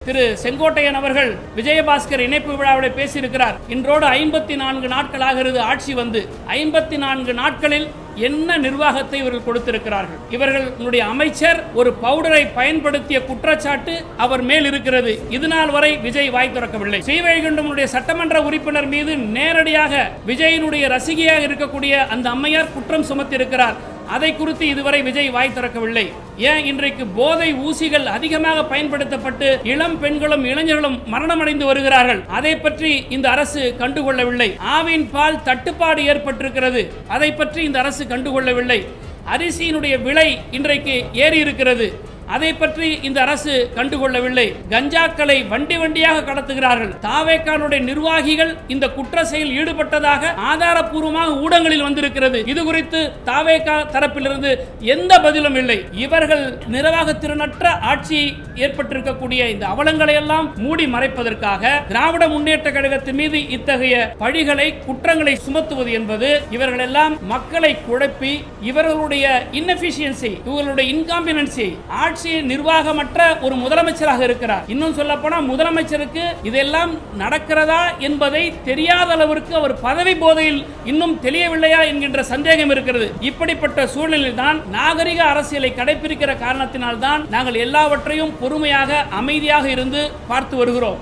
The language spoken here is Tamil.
திரு செங்கோட்டையன் அவர்கள் விஜயபாஸ்கர் இணைப்பு விழாவில் பேசியிருக்கிறார். இன்றோடு 54 நாட்கள் ஆகிறது ஆட்சி வந்து. 54 நாட்களில் என்ன நிர்வாகத்தை இவர்கள் கொடுத்திருக்கிறார்கள்? இவர்களுடைய அமைச்சர் ஒரு பவுடரை பயன்படுத்திய குற்றச்சாட்டு அவர் மேல் இருக்கிறது. இதுநாள் வரை விஜய் வாய் திறக்கவில்லை. ஸ்ரீவைகுண்டமுடைய சட்டமன்ற உறுப்பினர் மீது நேரடியாக விஜயினுடைய ரசிகையாக இருக்கக்கூடிய அந்த அம்மையார் குற்றம் சுமத்தி இருக்கிறார். அதை குறித்து இதுவரை விஜய் வாய் திறக்கவில்லை. ஏன் இன்றைக்கு போதை ஊசிகள் அதிகமாக பயன்படுத்தப்பட்டு இளம் பெண்களும் இளைஞர்களும் மரணமடைந்து வருகிறார்கள்? அதை பற்றி இந்த அரசு கண்டுகொள்ளவில்லை. ஆவின் பால் தட்டுப்பாடு ஏற்பட்டிருக்கிறது, அதை பற்றி இந்த அரசு கண்டுகொள்ளவில்லை. அரிசியினுடைய விலை இன்றைக்கு ஏறி இருக்கிறது, அதை பற்றி இந்த அரசு கண்டுகொள்ளவில்லை. கஞ்சாக்களை வண்டி வண்டியாக கடத்துகிறார்கள். தாவேக்கானுடைய நிர்வாகிகள் இந்த குற்ற செயல் ஈடுபட்டதாக ஆதாரப்பூர்வமாக ஊடகங்களில் வந்திருக்கிறது. இது குறித்து தாவேக்கா தரப்பிலிருந்து எந்த பதிலும் இல்லை. இவர்கள் நிர்வாக திறனற்ற ஆட்சி ஏற்பட்டிருக்கக்கூடிய இந்த அவலங்களை எல்லாம் மூடி மறைப்பதற்காக திராவிட முன்னேற்ற கழகத்தின் மீது இத்தகைய பழிகளை குற்றங்களை சுமத்துவது என்பது இவர்கள் எல்லாம் மக்களை குழப்பி இவர்களுடைய இன்எஃபிஷியன்சி, இவர்களுடைய இன்காம்பிடன்சி, நிர்வாகமற்ற ஒரு முதலமைச்சராக இருக்கிறார். இன்னும் சொல்ல போனா முதலமைச்சருக்கு இதெல்லாம் நடக்கிறதா என்பதை தெரியாத அளவிற்கு அவர் பதவி போதையில் இன்னும் தெரியவில்லையா என்கின்ற சந்தேகம் இருக்கிறது. இப்படிப்பட்ட சூழ்நிலையில் தான் நாகரிக அரசியலை கடைபிடிக்கிற காரணத்தினால் தான் நாங்கள் எல்லாவற்றையும் பொறுமையாக அமைதியாக இருந்து பார்த்து வருகிறோம்.